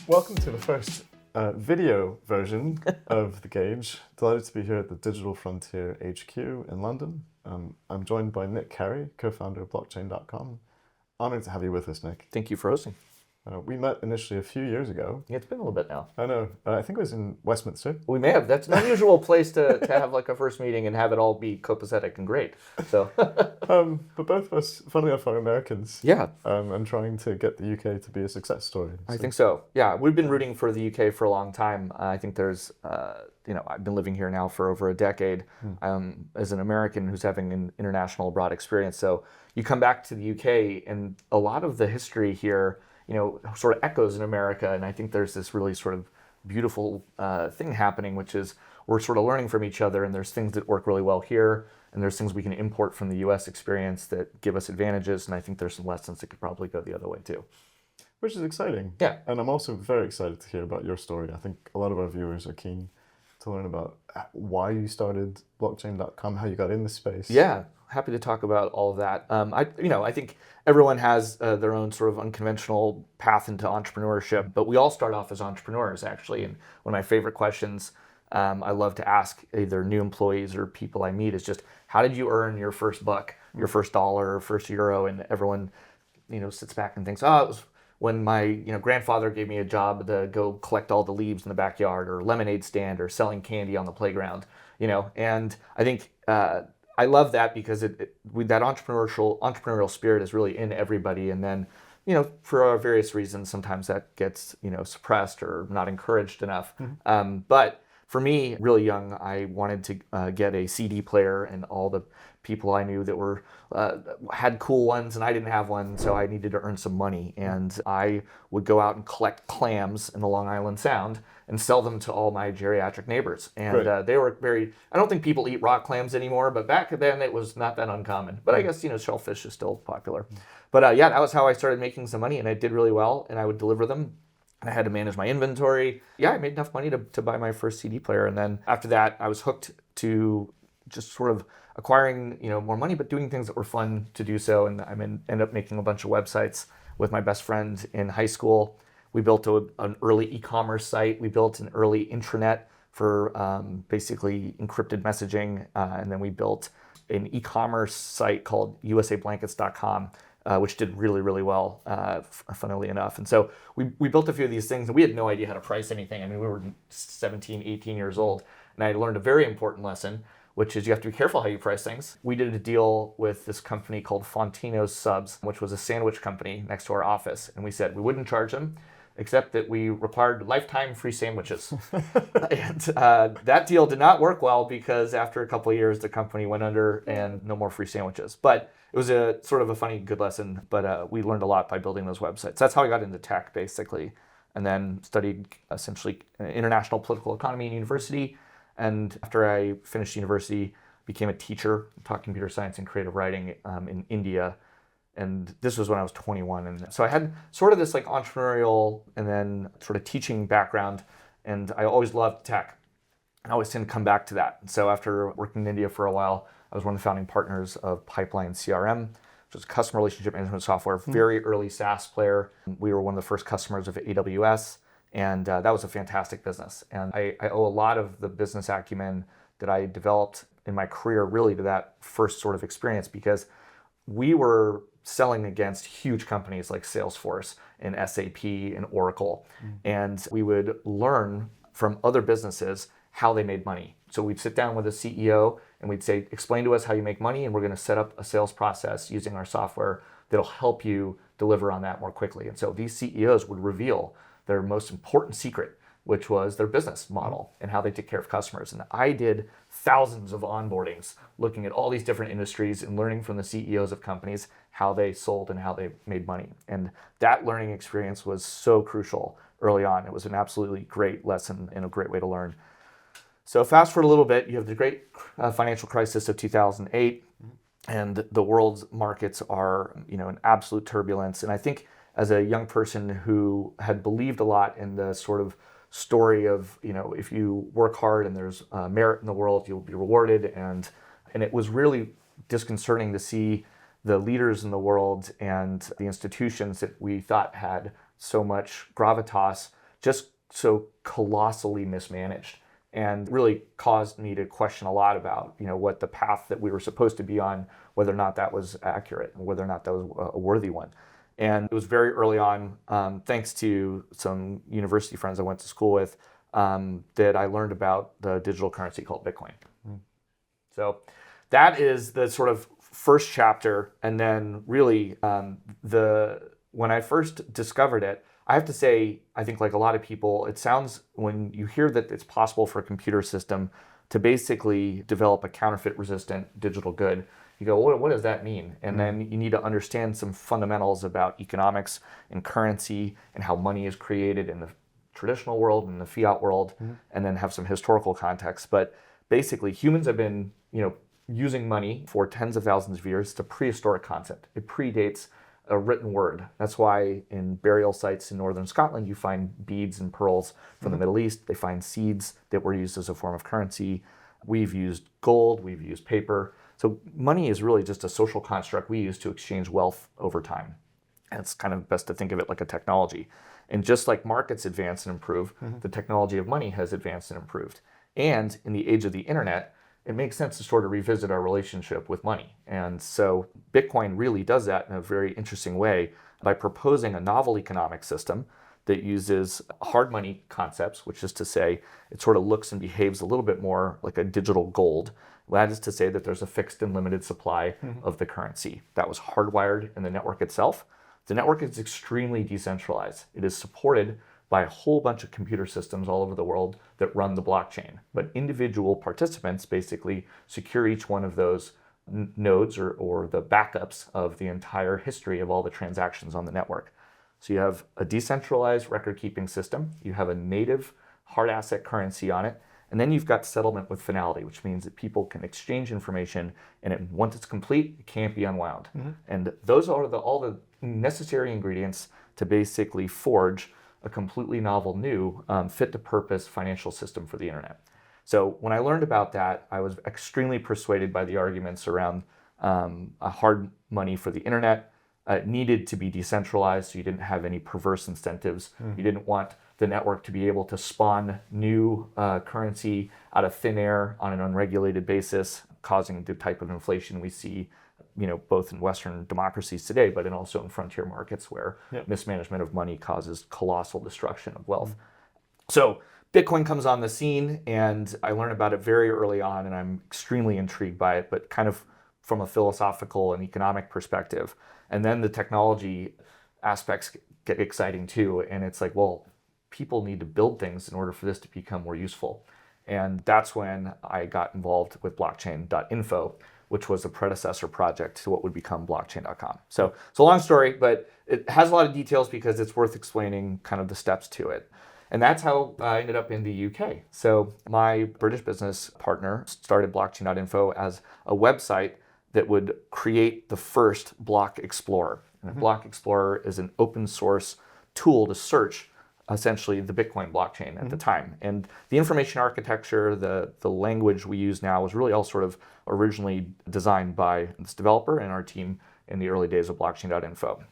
Welcome to the first video version of the Gage. Delighted to be here at the Digital Frontier HQ in London. I'm joined by Nick Cary, co-founder of blockchain.com. Honored to have you with us, Nick. Thank you for hosting. We met initially a few years ago. Yeah, it's been a little bit now. I know. I think it was in Westminster. We may have. That's an unusual place to have like a first meeting and have it all be copacetic and great. So, but both of us, funnily enough, are Americans. Yeah. And trying to get the UK to be a success story. I think so. Yeah, we've been rooting for the UK for a long time. I think there's, I've been living here now for over a decade as an American who's having an international abroad experience. So you come back to the UK and a lot of the history here, sort of echoes in America. And I think there's this really sort of beautiful thing happening, which is we're sort of learning from each other, and there's things that work really well here, and there's things we can import from the US experience that give us advantages. And I think there's some lessons that could probably go the other way too. Which is exciting. Yeah. And I'm also very excited to hear about your story. I think a lot of our viewers are keen to learn about why you started blockchain.com, how you got in the space. Yeah, happy to talk about all of that. I think everyone has their own sort of unconventional path into entrepreneurship, but we all start off as entrepreneurs, actually. And one of my favorite questions I love to ask either new employees or people I meet is just, how did you earn your first buck, your first dollar, or first euro? And everyone, sits back and thinks, it was when my grandfather gave me a job to go collect all the leaves in the backyard, or lemonade stand, or selling candy on the playground. And I think I love that because that entrepreneurial spirit is really in everybody. And then, for various reasons, sometimes that gets suppressed or not encouraged enough. Mm-hmm. But for me, really young, I wanted to get a CD player, and all the people I knew that were had cool ones, and I didn't have one, so I needed to earn some money. And I would go out and collect clams in the Long Island Sound and sell them to all my geriatric neighbors. And they were I don't think people eat raw clams anymore, but back then it was not that uncommon. But I guess, shellfish is still popular. But that was how I started making some money, and I did really well, and I would deliver them. And I had to manage my inventory. Yeah, I made enough money to buy my first CD player. And then after that, I was hooked to just sort of acquiring, more money, but doing things that were fun to do so. And I ended up making a bunch of websites with my best friend in high school. We built an early e-commerce site. We built an early intranet for basically encrypted messaging. And then we built an e-commerce site called usablankets.com. Which did really, really well, funnily enough. And so we built a few of these things, and we had no idea how to price anything. I mean, we were 17, 18 years old, and I learned a very important lesson, which is you have to be careful how you price things. We did a deal with this company called Fontino's Subs, which was a sandwich company next to our office, and we said we wouldn't charge them, except that we required lifetime free sandwiches. And that deal did not work well, because after a couple of years, the company went under and no more free sandwiches. But it was a sort of a funny, good lesson, but we learned a lot by building those websites. That's how I got into tech, basically, and then studied essentially international political economy in university. And after I finished university, became a teacher, taught computer science and creative writing in India. And this was when I was 21. And so I had sort of this like entrepreneurial and then sort of teaching background, and I always loved tech. I always tend to come back to that. And so after working in India for a while, I was one of the founding partners of Pipeline CRM, which is a customer relationship management software, very early SaaS player. We were one of the first customers of AWS, and that was a fantastic business. And I owe a lot of the business acumen that I developed in my career really to that first sort of experience, because we were selling against huge companies like Salesforce and SAP and Oracle. And we would learn from other businesses how they made money. So we'd sit down with a CEO and we'd say, explain to us how you make money, and we're going to set up a sales process using our software that'll help you deliver on that more quickly. And so these CEOs would reveal their most important secret, which was their business model and how they take care of customers. And I did thousands of onboardings looking at all these different industries and learning from the CEOs of companies how they sold and how they made money. And that learning experience was so crucial early on. It was an absolutely great lesson and a great way to learn. So fast forward a little bit, you have the great financial crisis of 2008, and the world's markets are, in absolute turbulence. And I think as a young person who had believed a lot in the sort of story of, if you work hard and there's merit in the world, you'll be rewarded. And it was really disconcerting to see the leaders in the world and the institutions that we thought had so much gravitas just so colossally mismanaged, and really caused me to question a lot about, what the path that we were supposed to be on, whether or not that was accurate and whether or not that was a worthy one. And it was very early on, thanks to some university friends I went to school with, that I learned about the digital currency called Bitcoin. So that is the sort of first chapter. And then really, when I first discovered it, I have to say, I think like a lot of people, it sounds, when you hear that it's possible for a computer system to basically develop a counterfeit resistant digital good, you go, what does that mean? And then you need to understand some fundamentals about economics and currency and how money is created in the traditional world and the fiat world, and then have some historical context. But basically, humans have been, using money for tens of thousands of years. It's a prehistoric concept. It predates a written word. That's why in burial sites in northern Scotland, you find beads and pearls from the Middle East. They find seeds that were used as a form of currency. We've used gold, we've used paper. So money is really just a social construct we use to exchange wealth over time. And it's kind of best to think of it like a technology. And just like markets advance and improve, the technology of money has advanced and improved. And in the age of the internet, it makes sense to sort of revisit our relationship with money. And so Bitcoin really does that in a very interesting way by proposing a novel economic system that uses hard money concepts, which is to say it sort of looks and behaves a little bit more like a digital gold. That is to say that there's a fixed and limited supply of the currency. That was hardwired in the network itself. The network is extremely decentralized. It is supported by a whole bunch of computer systems all over the world that run the blockchain. But individual participants basically secure each one of those nodes or the backups of the entire history of all the transactions on the network. So you have a decentralized record-keeping system, you have a native hard asset currency on it, and then you've got settlement with finality, which means that people can exchange information, and once it's complete, it can't be unwound. And those are all the necessary ingredients to basically forge a completely novel, new, fit-to-purpose financial system for the internet. So when I learned about that, I was extremely persuaded by the arguments around a hard money for the internet. It needed to be decentralized, so you didn't have any perverse incentives. You didn't want the network to be able to spawn new currency out of thin air on an unregulated basis, causing the type of inflation we see, both in Western democracies today, but also in frontier markets where mismanagement of money causes colossal destruction of wealth. So Bitcoin comes on the scene, and I learned about it very early on, and I'm extremely intrigued by it, but kind of from a philosophical and economic perspective. And then the technology aspects get exciting too. And it's like, well, people need to build things in order for this to become more useful. And that's when I got involved with blockchain.info, which was a predecessor project to what would become blockchain.com. So it's a long story, but it has a lot of details because it's worth explaining kind of the steps to it. And that's how I ended up in the UK. So my British business partner started blockchain.info as a website that would create the first block explorer. And a block explorer is an open source tool to search essentially the Bitcoin blockchain at the time. And the information architecture, the language we use now was really all sort of originally designed by this developer and our team in the early days of blockchain.info.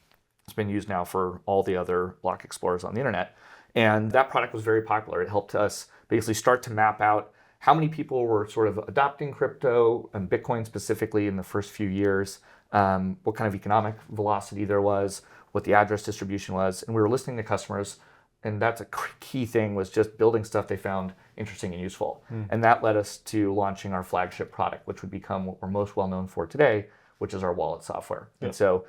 It's been used now for all the other block explorers on the internet. And that product was very popular. It helped us basically start to map out how many people were sort of adopting crypto and Bitcoin specifically in the first few years, what kind of economic velocity there was, what the address distribution was. And we were listening to customers, and that's a key thing, was just building stuff they found interesting and useful. And that led us to launching our flagship product, which would become what we're most well known for today, which is our wallet software. And so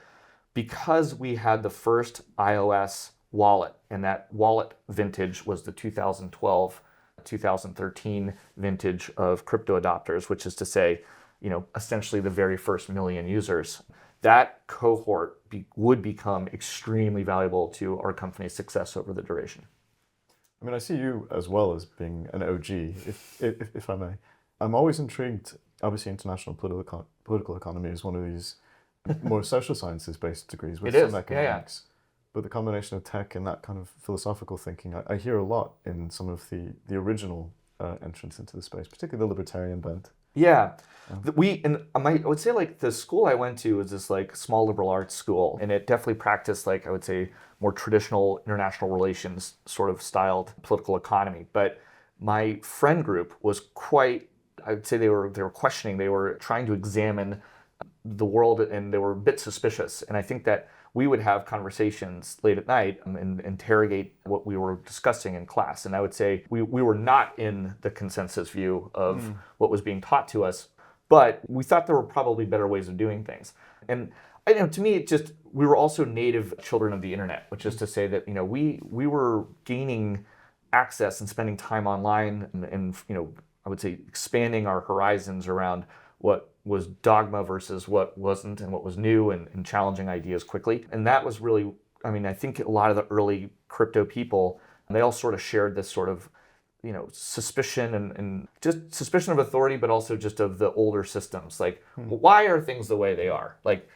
because we had the first iOS wallet, and that wallet vintage was the 2012-2013 vintage of crypto adopters, which is to say, essentially the very first million users. That cohort would become extremely valuable to our company's success over the duration. I mean, I see you as well as being an OG, if I may. I'm always intrigued. Obviously, international political economy is one of these more social sciences-based degrees with some economics. But the combination of tech and that kind of philosophical thinking, I hear a lot in some of the original entrants into the space, particularly the libertarian bent. Yeah. I would say like the school I went to was this like small liberal arts school, and it definitely practiced like I would say more traditional international relations sort of styled political economy. But my friend group was quite, I would say they were questioning, they were trying to examine the world, and they were a bit suspicious. And I think that we would have conversations late at night and interrogate what we were discussing in class. And I would say we were not in the consensus view of what was being taught to us, but we thought there were probably better ways of doing things. And to me, we were also native children of the internet, which is to say that we were gaining access and spending time online, and I would say expanding our horizons around what was dogma versus what wasn't, and what was new, and challenging ideas quickly. And that was really, I think a lot of the early crypto people, they all sort of shared this sort of suspicion, and just suspicion of authority, but also just of the older systems. Like, well, why are things the way they are? Like,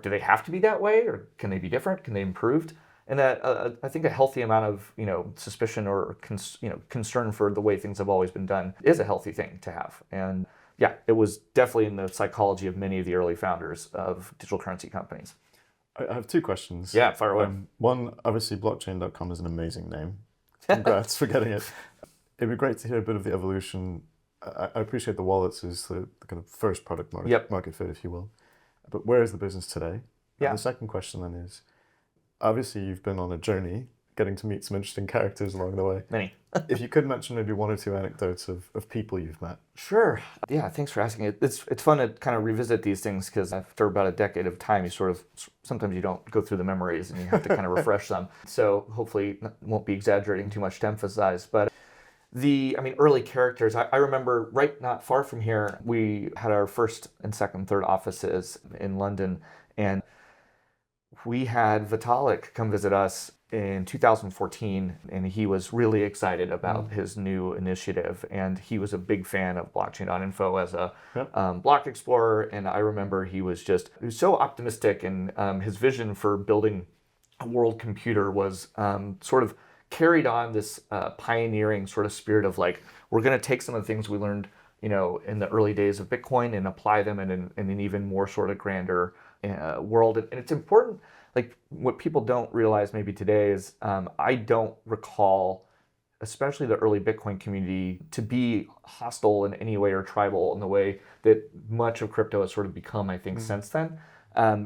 do they have to be that way, or can they be different? Can they be improved? And I think a healthy amount of suspicion or concern for the way things have always been done is a healthy thing to have. And yeah, it was definitely in the psychology of many of the early founders of digital currency companies. I have two questions. Yeah, fire away. One, obviously, blockchain.com is an amazing name. Congrats for getting it. It'd be great to hear a bit of the evolution. I appreciate the wallets is the kind of first product market fit, if you will. But where is the business today? Yeah. And the second question then is, obviously you've been on a journey, getting to meet some interesting characters along the way. Many. If you could mention maybe one or two anecdotes of people you've met. Sure. Yeah, thanks for asking it. It's fun to kind of revisit these things, because after about a decade of time, sometimes you don't go through the memories, and you have to kind of refresh them. So hopefully won't be exaggerating too much to emphasize. But early characters, I remember not far from here, we had our first and second, third offices in London, and we had Vitalik come visit us in 2014, and he was really excited about his new initiative, and he was a big fan of blockchain.info as a block explorer. And I remember he was so optimistic, and his vision for building a world computer was sort of carried on this pioneering sort of spirit of like, we're going to take some of the things we learned in the early days of Bitcoin and apply them in an even more sort of grander world. And it's important, like what people don't realize maybe today is I don't recall, especially the early Bitcoin community, to be hostile in any way or tribal in the way that much of crypto has sort of become, I think, since then.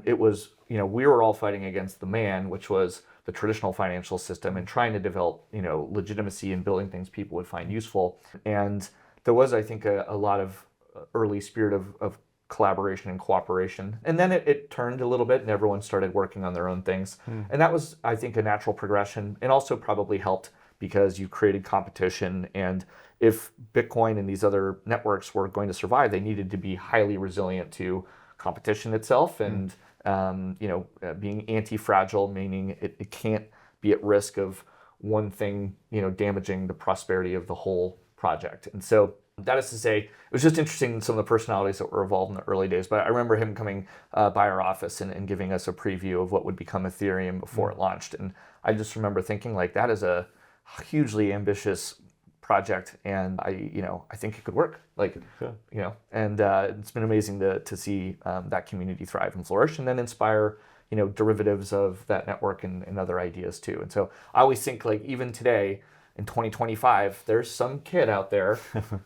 It was, we were all fighting against the man, which was the traditional financial system, and trying to develop, legitimacy in building things people would find useful. And there was, I think, a lot of early spirit of collaboration and cooperation. And then it turned a little bit, and everyone started working on their own things. And that was, I think, a natural progression, and also probably helped because you created competition. And if Bitcoin and these other networks were going to survive, they needed to be highly resilient to competition itself, and being anti-fragile, meaning it can't be at risk of one thing, damaging the prosperity of the whole project. And so that is to say, it was just interesting, some of the personalities that were involved in the early days. But I remember him coming by our office and giving us a preview of what would become Ethereum before it launched. And I just remember thinking, like, that is a hugely ambitious project, and I think it could work. And it's been amazing to see that community thrive and flourish, and then inspire derivatives of that network and other ideas too. And so I always think, like, even today in 2025, there's some kid out there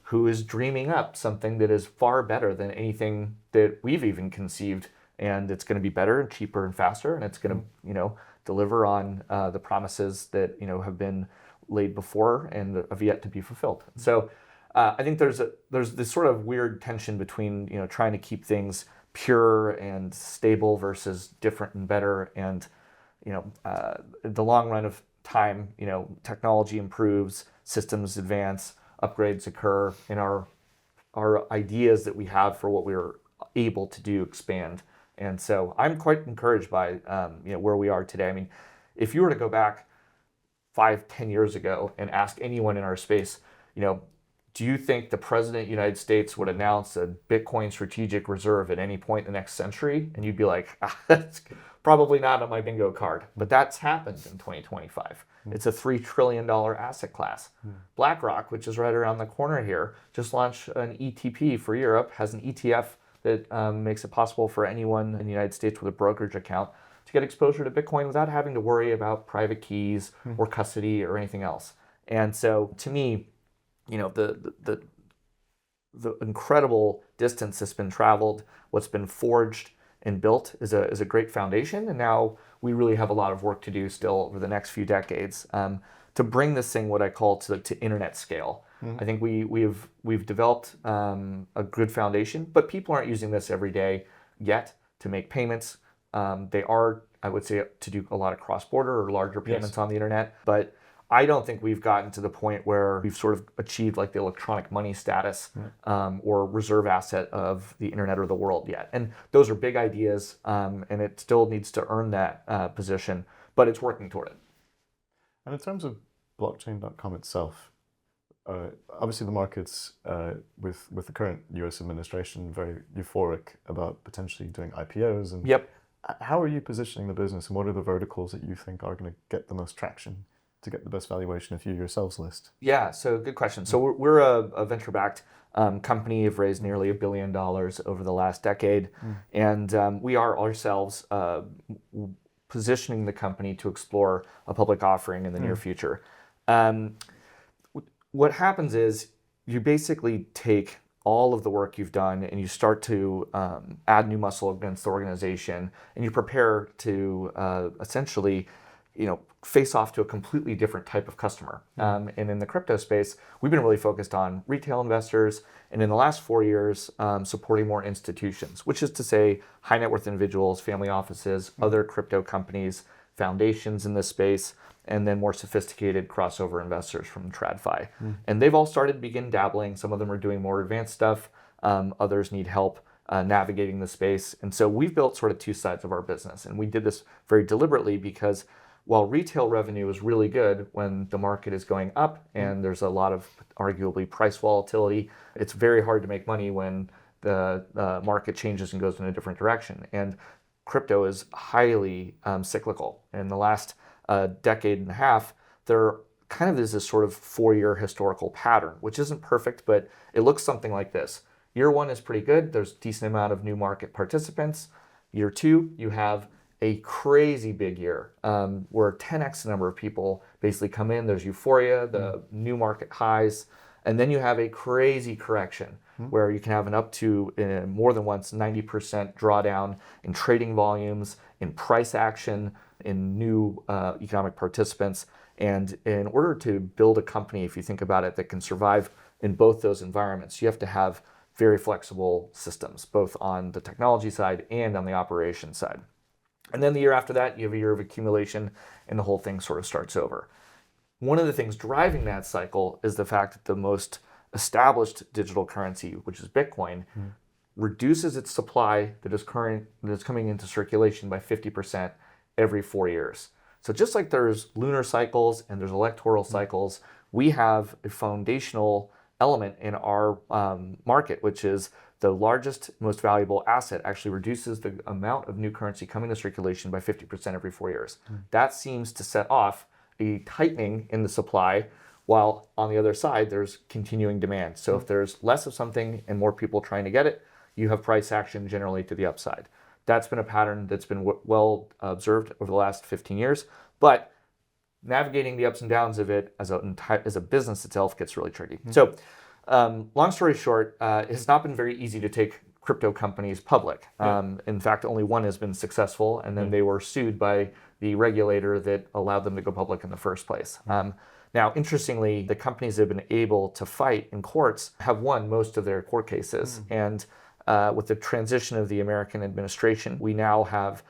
who is dreaming up something that is far better than anything that we've even conceived, and it's going to be better and cheaper and faster, and it's going to deliver on the promises that have been laid before and have yet to be fulfilled. So I think there's this sort of weird tension between trying to keep things pure and stable versus different and better. And the long run of time, technology improves, systems advance, upgrades occur, and our ideas that we have for what we're able to do expand. And so I'm quite encouraged by where we are today. I mean, if you were to go back 5-10 years ago and ask anyone in our space, do you think the President of the United States would announce a Bitcoin strategic reserve at any point in the next century? And you'd be like, that's probably not on my bingo card, but that's happened in 2025. It's a $3 trillion asset class. BlackRock, which is right around the corner here, just launched an ETP for Europe, has an ETF that makes it possible for anyone in the United States with a brokerage account to get exposure to Bitcoin without having to worry about private keys or custody or anything else. And so to me, the incredible distance that's been traveled, what's been forged and built is a great foundation. And now we really have a lot of work to do still over the next few decades to bring this thing, what I call to internet scale. I think we've developed a good foundation, but people aren't using this every day yet to make payments. They are, I would say, to do a lot of cross-border or larger payments on the internet, but I don't think we've gotten to the point where we've sort of achieved like the electronic money status or reserve asset of the internet or the world yet. And those are big ideas, and it still needs to earn that position, but it's working toward it. And in terms of blockchain.com itself, obviously the market's, with the current US administration, very euphoric about potentially doing IPOs. And how are you positioning the business, and what are the verticals that you think are going to get the most traction to get the best valuation if you yourselves list? Yeah, so good question. So we're a venture-backed company. We've raised nearly $1 billion over the last decade, and we are ourselves positioning the company to explore a public offering in the near future. What happens is you basically take all of the work you've done and you start to add new muscle against the organization, and you prepare to essentially face off to a completely different type of customer. And in the crypto space, we've been really focused on retail investors, and in the last 4 years, supporting more institutions, which is to say high net worth individuals, family offices, other crypto companies, foundations in this space, and then more sophisticated crossover investors from TradFi. And they've all started to begin dabbling. Some of them are doing more advanced stuff. Others need help navigating the space. And so we've built sort of two sides of our business. And we did this very deliberately because while retail revenue is really good when the market is going up and there's a lot of arguably price volatility, it's very hard to make money when the market changes and goes in a different direction. And crypto is highly cyclical. In the last decade and a half, there kind of is this sort of 4-year historical pattern, which isn't perfect, but it looks something like this. Year 1 is pretty good. There's a decent amount of new market participants. Year 2, you have a crazy big year where 10x the number of people basically come in. There's euphoria, the new market highs, and then you have a crazy correction where you can have an up to more than once 90% drawdown in trading volumes, in price action, in new economic participants. And in order to build a company, if you think about it, that can survive in both those environments, you have to have very flexible systems, both on the technology side and on the operations side. And then the year after that, you have a year of accumulation, and the whole thing sort of starts over. One of the things driving that cycle is the fact that the most established digital currency, which is Bitcoin, reduces its supply that is coming into circulation by 50% every 4 years. So just like there's lunar cycles and there's electoral cycles, we have a foundational element in our market, which is the largest, most valuable asset actually reduces the amount of new currency coming to circulation by 50% every 4 years. That seems to set off a tightening in the supply, while on the other side, there's continuing demand. So if there's less of something and more people trying to get it, you have price action generally to the upside. That's been a pattern that's been well observed over the last 15 years, but navigating the ups and downs of it as a business itself gets really tricky. So long story short, it has not been very easy to take crypto companies public. In fact, only one has been successful, and then they were sued by the regulator that allowed them to go public in the first place. Now, interestingly, the companies that have been able to fight in courts have won most of their court cases. And with the transition of the American administration, we now have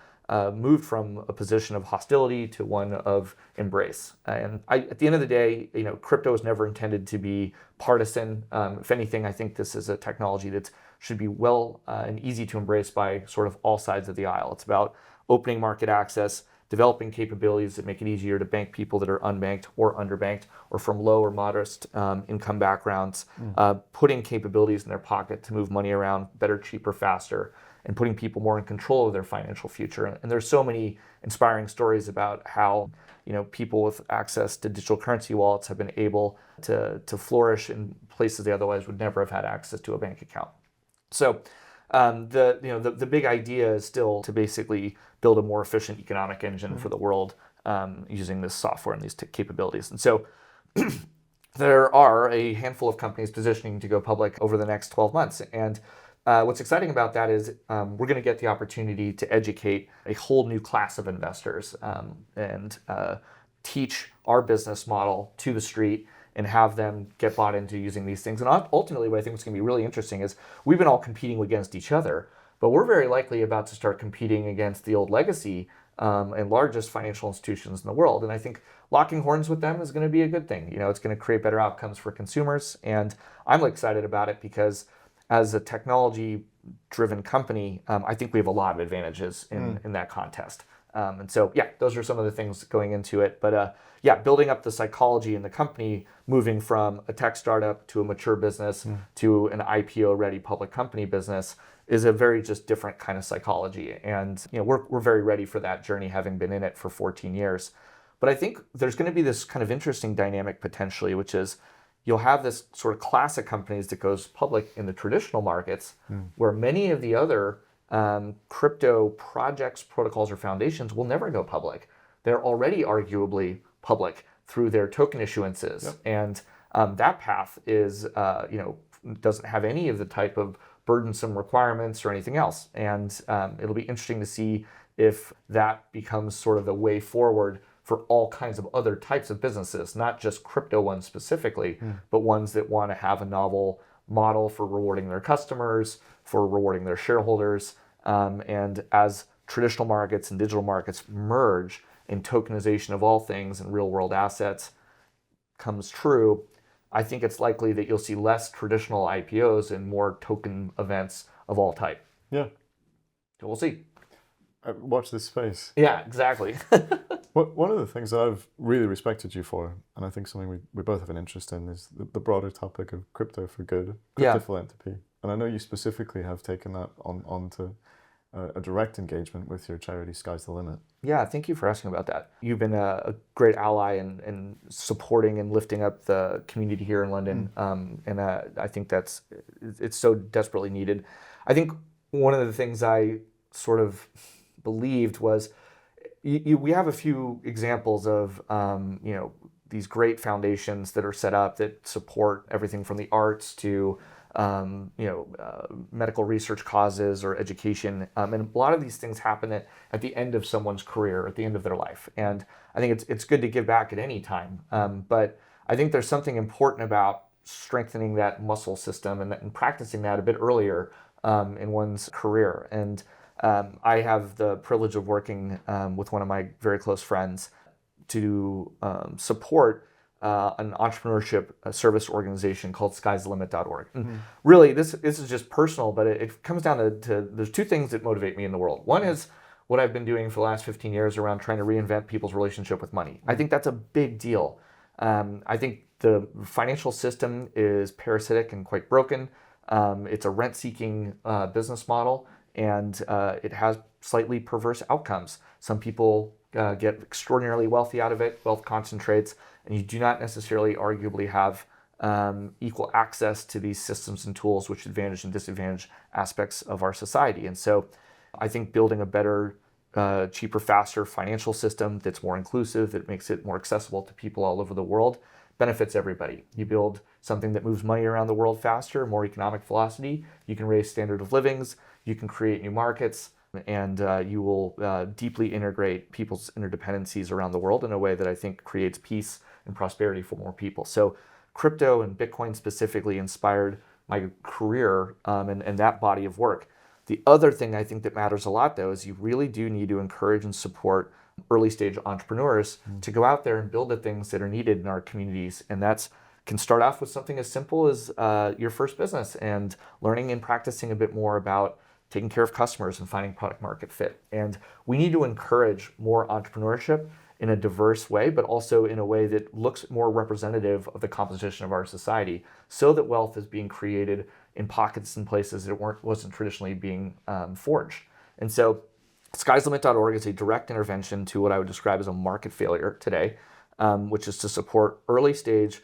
moved from a position of hostility to one of embrace. And at the end of the day, crypto is never intended to be partisan. If anything, I think this is a technology that should be well and easy to embrace by sort of all sides of the aisle. It's about opening market access, developing capabilities that make it easier to bank people that are unbanked or underbanked or from low or modest income backgrounds, putting capabilities in their pocket to move money around better, cheaper, faster. and putting people more in control of their financial future. And there's so many inspiring stories about how people with access to digital currency wallets have been able to flourish in places they otherwise would never have had access to a bank account. So the big idea is still to basically build a more efficient economic engine for the world using this software and these capabilities. And so there are a handful of companies positioning to go public over the next 12 months. And what's exciting about that is we're going to get the opportunity to educate a whole new class of investors and teach our business model to the street and have them get bought into using these things. And ultimately, what I think is going to be really interesting is we've been all competing against each other, but we're very likely about to start competing against the old legacy and largest financial institutions in the world. And I think locking horns with them is going to be a good thing. It's going to create better outcomes for consumers. And I'm excited about it because as a technology-driven company, I think we have a lot of advantages in that contest. And so, those are some of the things going into it. But building up the psychology in the company, moving from a tech startup to a mature business to an IPO-ready public company business is a very just different kind of psychology. And we're very ready for that journey, having been in it for 14 years. But I think there's going to be this kind of interesting dynamic potentially, which is you'll have this sort of classic companies that goes public in the traditional markets, where many of the other crypto projects, protocols, or foundations will never go public. They're already arguably public through their token issuances. Yep. And that path is, doesn't have any of the type of burdensome requirements or anything else. And it'll be interesting to see if that becomes sort of the way forward for all kinds of other types of businesses, not just crypto ones specifically, but ones that want to have a novel model for rewarding their customers, for rewarding their shareholders. And as traditional markets and digital markets merge and tokenization of all things and real world assets comes true, I think it's likely that you'll see less traditional IPOs and more token events of all type. Yeah. So we'll see. Watch this space. Yeah, exactly. One of the things that I've really respected you for, and I think something we both have an interest in, is the broader topic of crypto for good, crypto philanthropy. And I know you specifically have taken that on to a direct engagement with your charity, Sky's the Limit. Yeah, thank you for asking about that. You've been a great ally in supporting and lifting up the community here in London, and I think it's so desperately needed. I think one of the things I sort of believed was we have a few examples of these great foundations that are set up that support everything from the arts to medical research causes or education. And a lot of these things happen at the end of someone's career, at the end of their life. And I think it's good to give back at any time. But I think there's something important about strengthening that muscle system and practicing that a bit earlier in one's career. And I have the privilege of working with one of my very close friends to support an entrepreneurship service organization called skysthelimit.org. And really, this is just personal, but it comes down to there's two things that motivate me in the world. One is what I've been doing for the last 15 years around trying to reinvent people's relationship with money. I think that's a big deal. I think the financial system is parasitic and quite broken. It's a rent-seeking business model, and it has slightly perverse outcomes. Some people get extraordinarily wealthy out of it, wealth concentrates, and you do not necessarily arguably have equal access to these systems and tools which advantage and disadvantage aspects of our society. And so I think building a better, cheaper, faster financial system that's more inclusive, that makes it more accessible to people all over the world, benefits everybody. You build something that moves money around the world faster, more economic velocity, you can raise standard of livings, you can create new markets, and you will deeply integrate people's interdependencies around the world in a way that I think creates peace and prosperity for more people. So crypto and Bitcoin specifically inspired my career and that body of work. The other thing I think that matters a lot, though, is you really do need to encourage and support early stage entrepreneurs to go out there and build the things that are needed in our communities. And that's can start off with something as simple as your first business and learning and practicing a bit more about taking care of customers and finding product market fit. And we need to encourage more entrepreneurship in a diverse way, but also in a way that looks more representative of the composition of our society, so that wealth is being created in pockets and places that wasn't traditionally being forged. And so sky'slimit.org is a direct intervention to what I would describe as a market failure today, which is to support early stage,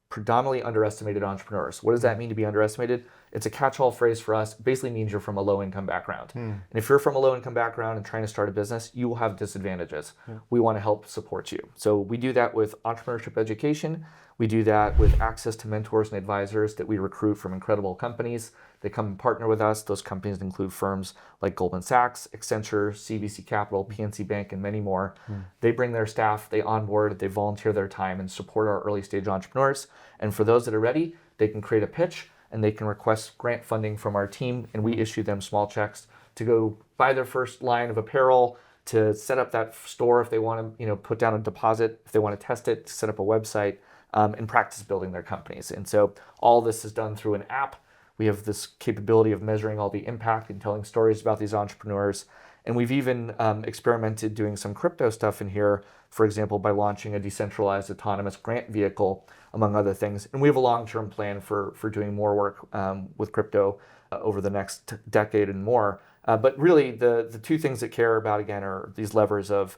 predominantly underestimated entrepreneurs. What does that mean to be underestimated? It's a catch-all phrase for us. It basically means you're from a low-income background. And if you're from a low-income background and trying to start a business, you will have disadvantages. We want to help support you. So we do that with entrepreneurship education. We do that with access to mentors and advisors that we recruit from incredible companies. They come and partner with us. Those companies include firms like Goldman Sachs, Accenture, CVC Capital, PNC Bank, and many more. They bring their staff, they onboard, they volunteer their time and support our early stage entrepreneurs. And for those that are ready, they can create a pitch and they can request grant funding from our team, and we issue them small checks to go buy their first line of apparel, to set up that store if they want to, put down a deposit, if they want to test it, to set up a website, and practice building their companies. And so all this is done through an app. We have this capability of measuring all the impact and telling stories about these entrepreneurs. And we've even experimented doing some crypto stuff in here, for example, by launching a decentralized autonomous grant vehicle, among other things. And we have a long-term plan for doing more work with crypto over the next decade and more. But really, the two things that care about, again, are these levers of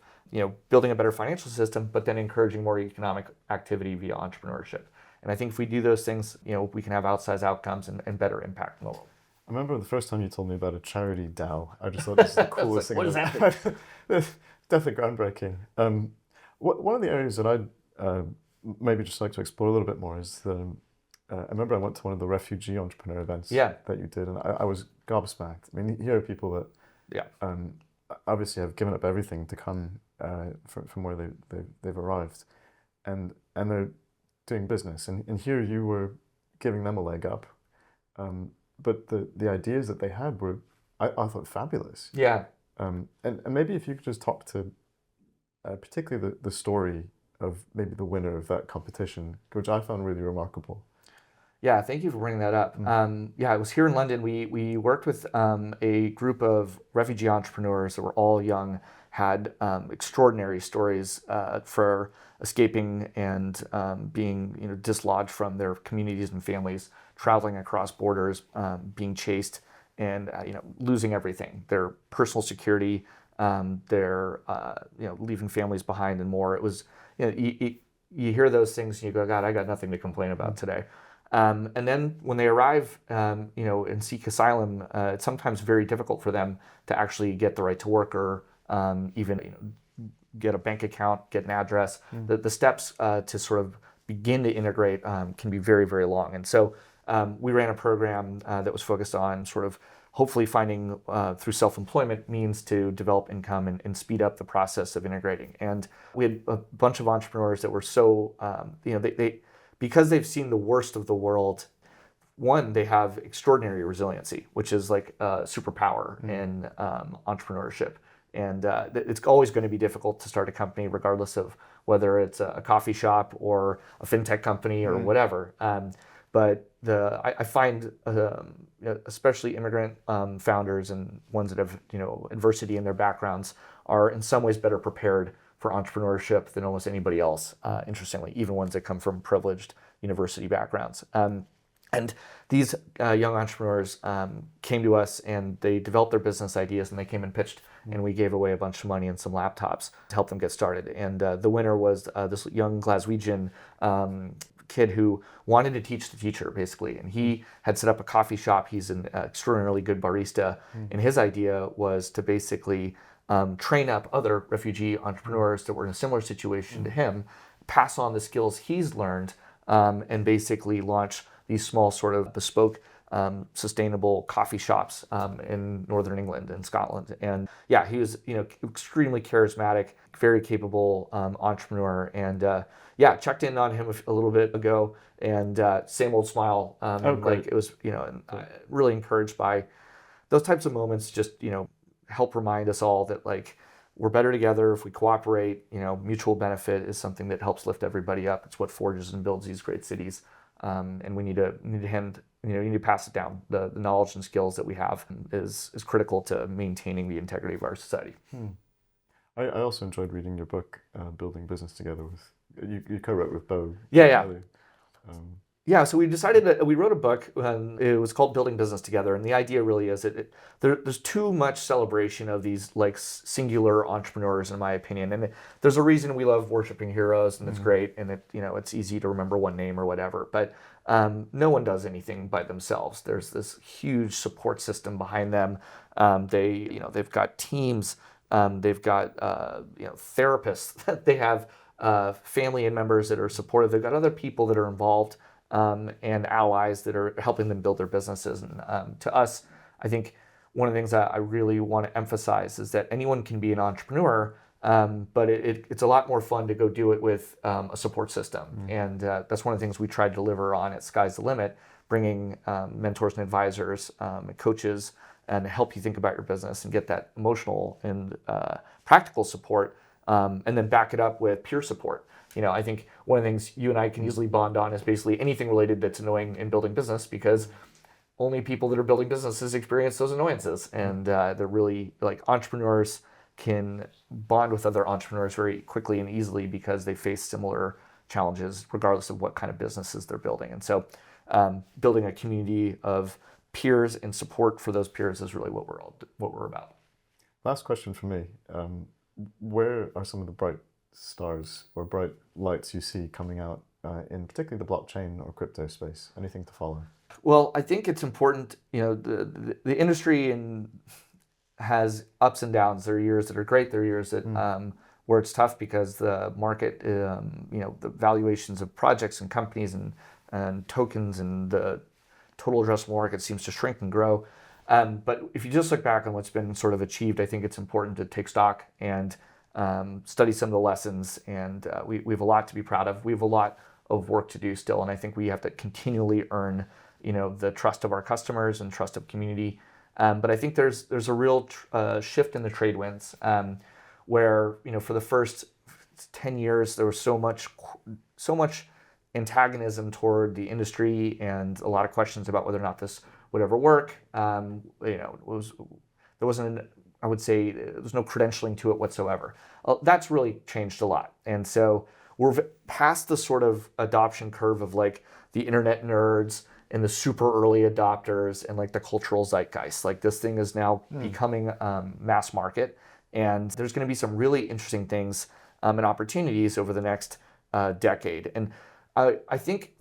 building a better financial system, but then encouraging more economic activity via entrepreneurship. And I think if we do those things, we can have outsized outcomes and better impact in the world. I remember the first time you told me about a charity DAO. I just thought this is the coolest thing. What does that mean? It's definitely groundbreaking. One of the areas that I'd maybe just like to explore a little bit more is I remember I went to one of the refugee entrepreneur events that you did, and I was gobsmacked. I mean, here are people that obviously have given up everything to come from where they've arrived, and they're doing business. And here you were giving them a leg up. But the ideas that they had were, I thought, fabulous. Yeah. And maybe if you could just talk to particularly the story of maybe the winner of that competition, which I found really remarkable. Yeah, thank you for bringing that up. It was here in London. We worked with a group of refugee entrepreneurs that were all young, had extraordinary stories for escaping and being dislodged from their communities and families, traveling across borders, being chased, and losing everything, their personal security, their leaving families behind, and more. It was you hear those things and you go, God, I got nothing to complain about today. And then when they arrive, and seek asylum, it's sometimes very difficult for them to actually get the right to work or even get a bank account, get an address. The steps to sort of begin to integrate can be very, very long. And so we ran a program that was focused on sort of hopefully finding through self-employment means to develop income and speed up the process of integrating. And we had a bunch of entrepreneurs that were so, they because they've seen the worst of the world. One, they have extraordinary resiliency, which is like a superpower in entrepreneurship. And it's always going to be difficult to start a company, regardless of whether it's a coffee shop or a fintech company or whatever. But I find, especially immigrant founders and ones that have adversity in their backgrounds are in some ways better prepared for entrepreneurship than almost anybody else. Interestingly, even ones that come from privileged university backgrounds. And these young entrepreneurs came to us and they developed their business ideas and they came and pitched, and we gave away a bunch of money and some laptops to help them get started. And the winner was this young Glaswegian kid who wanted to teach the teacher, basically. And he had set up a coffee shop. He's an extraordinarily good barista. And his idea was to basically train up other refugee entrepreneurs that were in a similar situation to him, pass on the skills he's learned, and basically launch these small sort of bespoke sustainable coffee shops in Northern England and Scotland. And he was extremely charismatic, very capable entrepreneur. And checked in on him a little bit ago, and same old smile. It was really encouraged by those types of moments. Just help remind us all that we're better together if we cooperate. Mutual benefit is something that helps lift everybody up. It's what forges and builds these great cities. And we need to pass it down. The knowledge and skills that we have is critical to maintaining the integrity of our society. I also enjoyed reading your book, Building Business Together with you co-wrote with Bo. Yeah. Yeah, so we wrote a book. It was called Building Business Together, and the idea really is there's too much celebration of these like singular entrepreneurs, in my opinion. And there's a reason we love worshiping heroes, and it's great, and it's easy to remember one name or whatever. But no one does anything by themselves. There's this huge support system behind them. They've got teams. They've got therapists. They have family and members that are supportive. They've got other people that are involved. And allies that are helping them build their businesses. And to us, I think one of the things that I really want to emphasize is that anyone can be an entrepreneur, but it's a lot more fun to go do it with a support system. And that's one of the things we try to deliver on at Sky's the Limit, bringing mentors and advisors and coaches and help you think about your business and get that emotional and practical support, and then back it up with peer support. I think one of the things you and I can easily bond on is basically anything related that's annoying in building business, because only people that are building businesses experience those annoyances. And they're really like entrepreneurs can bond with other entrepreneurs very quickly and easily because they face similar challenges regardless of what kind of businesses they're building. And so building a community of peers and support for those peers is really what we're about. Last question for me. Where are some of the bright stars or bright lights you see coming out in particularly the blockchain or crypto space? Anything to follow? Well, I think it's important, the industry has ups and downs. There are years that are great. There are years that where it's tough because the market, the valuations of projects and companies and tokens and the total addressable market seems to shrink and grow. But if you just look back on what's been sort of achieved, I think it's important to take stock and study some of the lessons, and we have a lot to be proud of. We have a lot of work to do still, and I think we have to continually earn, the trust of our customers and trust of community. But I think there's a real shift in the trade winds, where for the first 10 years there was so much antagonism toward the industry and a lot of questions about whether or not this would ever work. I would say there's no credentialing to it whatsoever. That's really changed a lot. And so we're past the sort of adoption curve of like the internet nerds and the super early adopters and like the cultural zeitgeist. Like this thing is now becoming mass market. And there's going to be some really interesting things and opportunities over the next decade. And I think,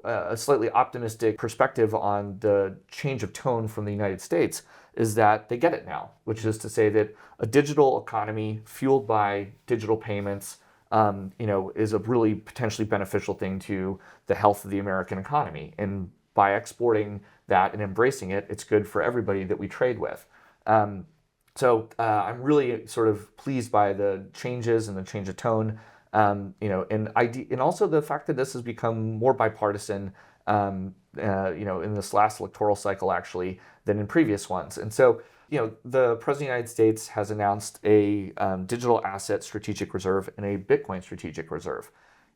a slightly optimistic perspective on the change of tone from the United States is that they get it now, which is to say that a digital economy fueled by digital payments, is a really potentially beneficial thing to the health of the American economy. And by exporting that and embracing it, it's good for everybody that we trade with. So I'm really sort of pleased by the changes and the change of tone. And also the fact that this has become more bipartisan, in this last electoral cycle actually than in previous ones. And so, the President of the United States has announced a digital asset strategic reserve and a Bitcoin strategic reserve.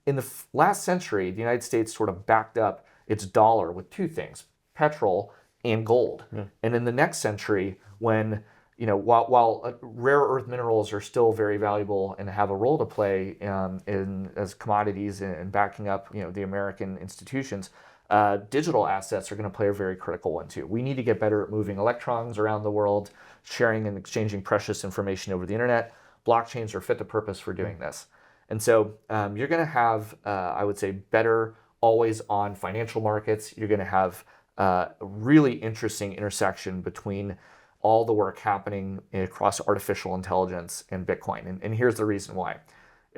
In the last century, the United States sort of backed up its dollar with two things, petrol and gold. Yeah. And in the next century, when while rare earth minerals are still very valuable and have a role to play as commodities and backing up the American institutions, digital assets are going to play a very critical one too. We need to get better at moving electrons around the world, sharing and exchanging precious information over the internet. Blockchains are fit to purpose for doing this. And so you're going to have, I would say, better always-on financial markets. You're going to have a really interesting intersection between all the work happening across artificial intelligence and Bitcoin. And here's the reason why.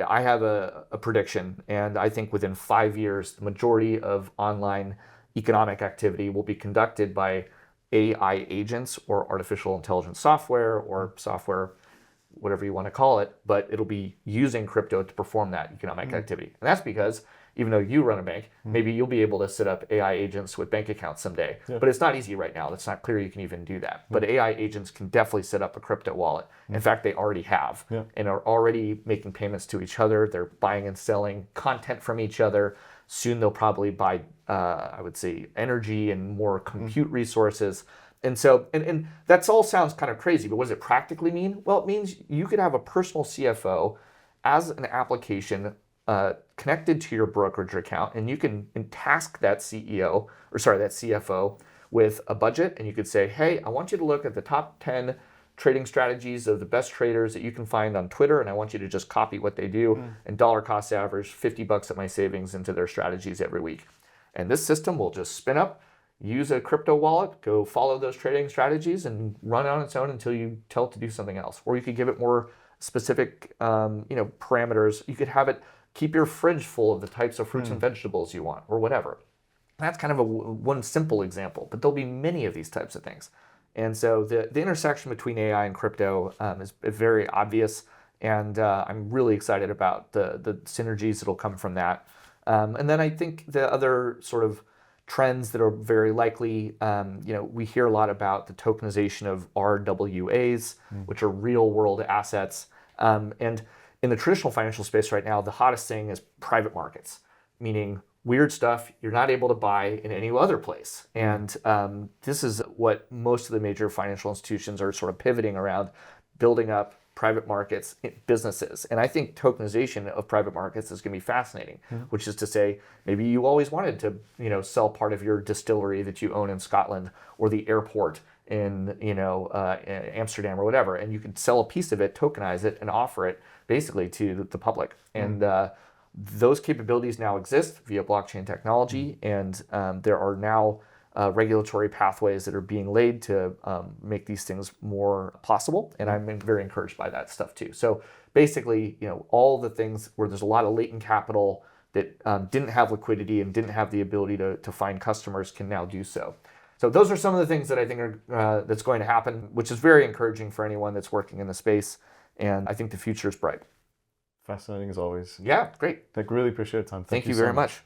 I have a prediction, and I think within 5 years, the majority of online economic activity will be conducted by AI agents or artificial intelligence software or software, whatever you want to call it, but it'll be using crypto to perform that economic activity. And that's because even though you run a bank, maybe you'll be able to set up AI agents with bank accounts someday. Yeah. But it's not easy right now. It's not clear you can even do that. But AI agents can definitely set up a crypto wallet. In fact, they already have and are already making payments to each other. They're buying and selling content from each other. Soon they'll probably buy, I would say, energy and more compute resources. And so, and that all sounds kind of crazy, but what does it practically mean? Well, it means you could have a personal CFO as an application connected to your brokerage account, and you can task that that CFO with a budget, and you could say, hey, I want you to look at the top 10 trading strategies of the best traders that you can find on Twitter, and I want you to just copy what they do and dollar cost average $50 of my savings into their strategies every week. And this system will just spin up, use a crypto wallet, go follow those trading strategies, and run on its own until you tell it to do something else. Or you could give it more specific parameters. You could have it keep your fridge full of the types of fruits and vegetables you want, or whatever. That's kind of one simple example, but there'll be many of these types of things. And so the intersection between AI and crypto is very obvious, and I'm really excited about the synergies that'll come from that. And then I think the other sort of trends that are very likely, we hear a lot about the tokenization of RWAs, which are real world assets. And in the traditional financial space right now, the hottest thing is private markets, meaning weird stuff you're not able to buy in any other place. And this is what most of the major financial institutions are sort of pivoting around, building up private markets businesses. And I think tokenization of private markets is going to be fascinating, which is to say, maybe you always wanted to, sell part of your distillery that you own in Scotland, or the airport in, Amsterdam or whatever, and you could sell a piece of it, tokenize it, and offer it basically to the public. And those capabilities now exist via blockchain technology, and there are now regulatory pathways that are being laid to make these things more possible, and I'm very encouraged by that stuff too. So basically, all the things where there's a lot of latent capital that didn't have liquidity and didn't have the ability to find customers can now do so. So those are some of the things that I think are that's going to happen, which is very encouraging for anyone that's working in the space, and I think the future is bright. Fascinating as always. Yeah, great. Nick, really appreciate your time. Thank you so very much.